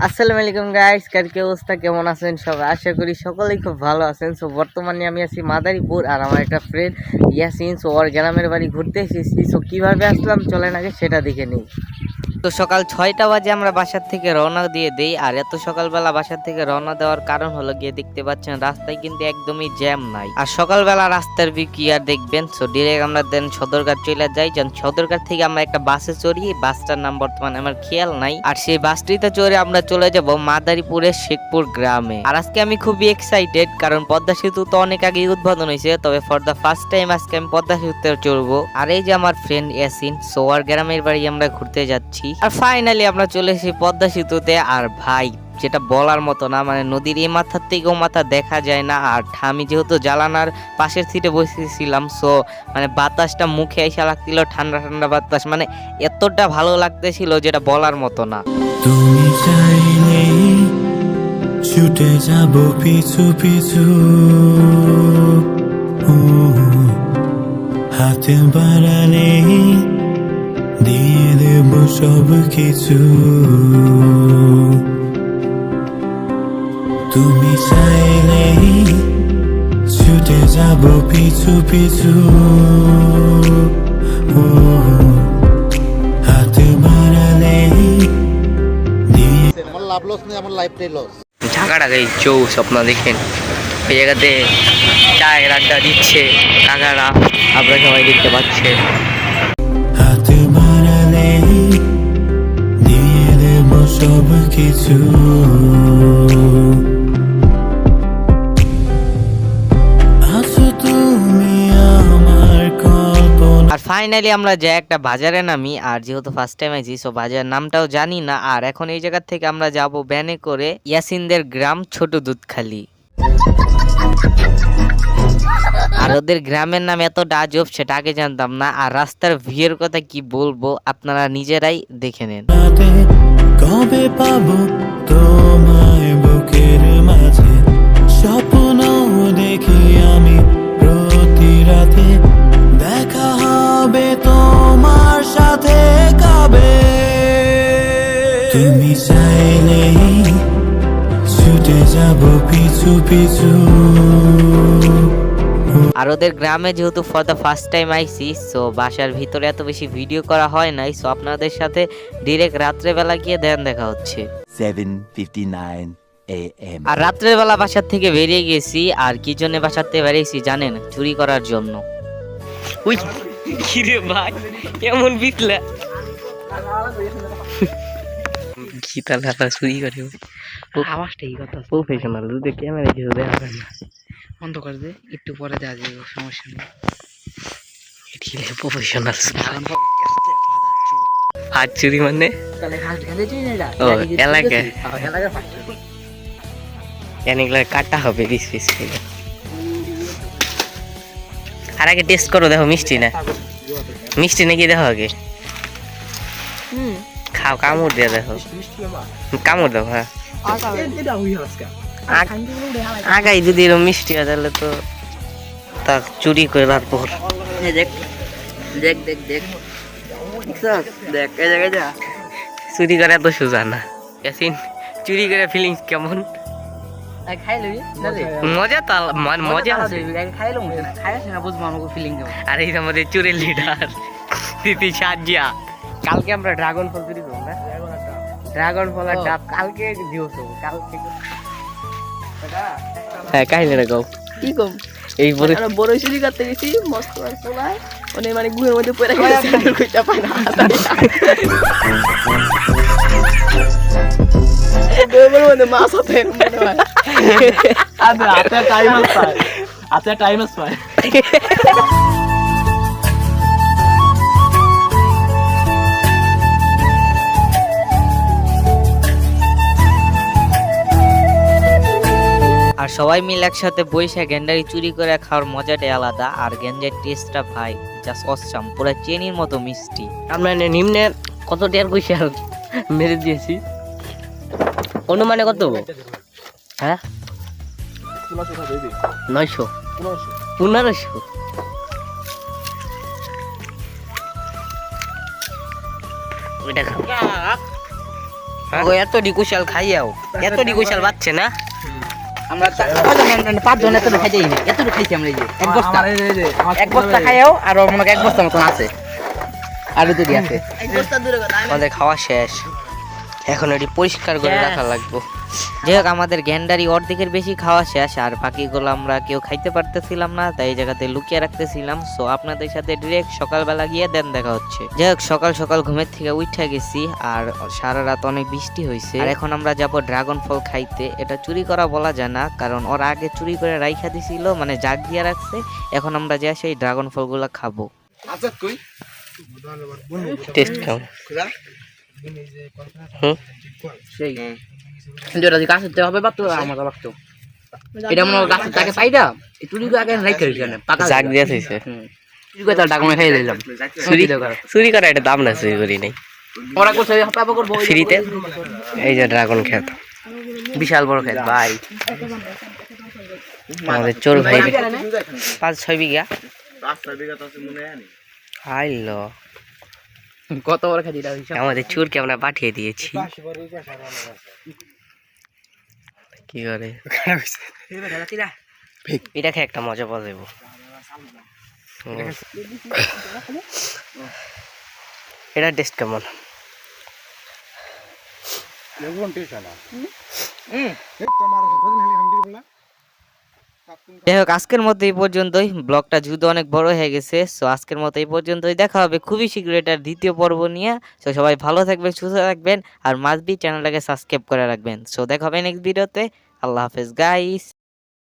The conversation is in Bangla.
আসসালামু আলাইকুম গাইস, কালকে অবস্থা কেমন আছেন সবাই? আশা করি সকলেই খুব ভালো আছেন। সো বর্তমানে আমি আছি মাদারীপুর, আর আমার একটা ফ্রেন্ড ইয়াসিন, সো ওর গ্রামের বাড়ি ঘুরতে এসেছি। সো কীভাবে আসলাম চলেন আগে সেটা দেখে নিই। তো সকাল 6টা বাজে আমরা বাসার থেকে রওনা দিয়ে দেই। আর এত সকালবেলা বাসার থেকে রওনা দেওয়ার কারণ হলো গিয়ে দেখতে পাচ্ছেন রাস্তায় কিন্তু একদমই জ্যাম নাই। আর সকালবেলা রাস্তার ভিউ কি আর দেখবেন। সো ডিরেক্ট আমরা দেন সদরঘাট চলে যাই। যেন সদরঘাট থেকে আমরা একটা বাসে চড়ি, বাসটার নাম বর্তমানে আমার খেয়াল নাই। আর সেই বাসটিতে চড়ে আমরা চলে যাব মাদারীপুরের শেখপুর গ্রামে। আর আজকে আমি খুবই এক্সাইটেড, কারণ পদ্মা সেতু তো অনেক আগে উদ্বোধন হয়েছে, তবে ফর দ্য ফার্স্ট টাইম আজকে আমি পদ্মা সেতুতে চড়বো। আর এই যে আমার ফ্রেন্ড ইয়াসিন, সো ওর গ্রামের বাড়ি আমরা ঘুরতে যাচ্ছি। আর ফাইনালি আমরা চলে এসেছি পদ্মা সেতুতে। আর ভাই যেটা বলার মতো না, মানে নদীর এই মাথার থেকে ও মাথা দেখা যায় না। আর আমি যেহেতু জালানার পাশের সিটে বসেছিলাম, সো মানে বাতাসটা মুখে এসে লাগছিল, ঠান্ডা ঠান্ডা বাতাস, মানে এতটা ভালো লাগতেছিল যেটা বলার মতো না। তুমি চাইলে ছুটে যাব পিছু পিছু, হাতে বাড়ালে দিয়ে দেব সব কিছু। তুমি চাইলে ছুটে যাব পিছু পিছু, হাতে বাড়ালে আমার লাভ লস নেই, আমার লাইফটাই লস। ঢাকাটাকে চৌ স্বপ্ন দেখেন, এই জায়গাতে চায়ের আড্ডা দিচ্ছে কাকারা, আপনারা সবাই দেখতে পাচ্ছে। হাতে বাড়ালে দিয়ে দেব সব কিছু। আছো তুমি আমার কল্পনা। আর ফাইনালি আমরা যে একটা বাজারে নামি, আর যেহেতু ফার্স্ট টাইম আইছি, সো বাজারের নামটাও জানি না। আর এখন এই জায়গা থেকে আমরা যাব ভ্যানে করে ইয়াসিনদের গ্রাম ছোট দুধখালি। আর ওদের গ্রামের নাম এত আজব সেটা আগে জানতাম না। আর রাস্তার ভিউয়ের কথা কি বলবো, আপনারা নিজেরাই দেখে নেন। রাতে কবে পাবো তোমায় বুকের মাঝে, স্বপ্ন দেখি আমি প্রতি রাতে, দেখা হবে তোমার সাথে কবে। তুমি চাইলেই ছুটে যাব পিছু পিছু। আর ওদের গ্রামে যেহেতু for the first time IC, so বাসার ভিতরে এত বেশি ভিডিও করা হয় নাই। সো আপনাদের সাথে ডিরেক্ট রাত্রেবেলা গিয়ে দেখা হচ্ছে। 7:59 a.m. আর রাত্রের বেলা বাসার থেকে বেরিয়ে গেছি। আর কি জন্য বাসার থেকে বেরিয়েছি জানেন? চুরি করার জন্য। উই কিরে ভাই কেমন বিকলা গীতা লালা চুরি করে আওয়াজটাই কথা প্রফেশনাল, যদি ক্যামেরা কিছু দেখা যায় না, অন্ধকার যে একটু পরে দেওয়া যাবে, সমস্যা নেই। এটি প্রফেশনাল হাত চুরি মানে ও এলাকায় এগুলো কাটা হবে পিস পিস করে। আর আগে টেস্ট করো, দেখো মিষ্টি না মিষ্টি নাকি, দেখো আগে খাও, কামড় দিয়ে দেখো, কামড় দাও। হ্যাঁ আগাই যদি এরকম মিষ্টি হয় তাহলে তো তা চুরি করে তারপর দেখ দেখ দেখ দেখ দেখ এই জায়গায় যা। চুরি করে এত সোজা না ইয়াসিন, চুরি করে ফিলিংস কেমন? মজা তো মজা আছে। আর এই আমাদের চুরের লিডার তিতি সাজিয়া। কালকে আমরা ড্রাগন ফল চুরি করবো না, ড্রাগন ফল আর ডাব কালকে দিও তো কালকে। হ্যাঁ কাহিনী না কও কি কম, এই বড় চুরি করতে গেছি মস্ত পোলায় মানে মানে গুহের মধ্যে পড়ে গেছে, কইটা পায় না দেবল মধ্যে মাছ হতে মনে হয়। আচ্ছা আচ্ছা টাইম আছে, আচ্ছা টাইম আছে। আর সবাই মিলে একসাথে বইসা গেন্ডারি চুরি করে খাওয়ার মজাটাই আলাদা। আর গেঞ্জের টেস্টটা ভাই জাস্ট অসাম, পুরো চেনির মতো মিষ্টি। আমরা নিম্নে কত টিয়ার পয়সা মেরে দিয়েছি অনুমানে কত? হ্যাঁ 900 1500। ওইটা ও এত ডিকুশাল খাইয়াও এত ডিকুশাল বাচ্চা না আমরা 5 জন এত খাইতে না এত খাইছি আমরা এই যে এক বস্তা খাইও আর মনে হয় এক বস্তা মতন আছে আলু তো আছে আমাদের খাওয়া শেষ এখন এটি পরিষ্কার করে রাখা লাগবে যাই হোক আমাদের গ্যান্ডারি অর্ধেকের বেশি খাওয়া শেষ আর বাকিগুলো আমরা কেউ খাইতে পারতেছিলাম না তাই এই জায়গাতে লুকিয়ে রাখতেছিলাম সো আপনাদের সাথে ডিরেক্ট সকালবেলা গিয়ে দেন দেখা হচ্ছে যাই হোক সকাল সকাল ঘুমের থেকে উঠে গেছি আর সারা রাত অনেক বৃষ্টি হয়েছে আর এখন আমরা যাব ড্রাগন ফল খাইতে এটা চুরি করা বলা যায় না কারণ ওরা আগে চুরি করে রাইখা দিছিল মানে জাগ দিয়ে রাখছে এখন আমরা যা সেই ড্রাগন ফলগুলো খাবো টেস্ট কেমন সেই যেটা গাছ হতে হবে বা তো আমার লাগতো এটা মনে হয় গাছের তাকে পাইটা এই চুরিগুলো আগে রাইখা দিয়েছে না পাকা জাগ দিয়ে দিয়েছে চুরি করে তার ডাকমে খাইয়ে দিলাম চুরি করা এটা দাম না চুরি করি নাই ওরা কোথায় পাবো করবো ফ্রিতে এই যে ড্রাগন ক্ষেত বিশাল বড় খেত ভাই আমাদের চোর ভাই 5-6 বিঘা হাইলো কত বড় খেত এটা আমাদের চোরকে আমরা পাঠিয়ে দিয়েছি কি করে এটা খেয়ে একটা মজা পাওয়া যাবো এটা টেস্ট কেমন যাই হোক আজকের মতো এই পর্যন্তই ব্লগটা যদিও অনেক বড় হয়ে গেছে সো আজকের মতো এই পর্যন্তই দেখা হবে খুবই শীঘ্র এটার দ্বিতীয় পর্ব নিয়ে সো সবাই ভালো থাকবেন সুস্থ থাকবেন আর মাস্ট বি চ্যানেলটাকে সাবস্ক্রাইব করে রাখবেন সো দেখা হবে নেক্সট ভিডিওতে আল্লাহ হাফেজ গাইস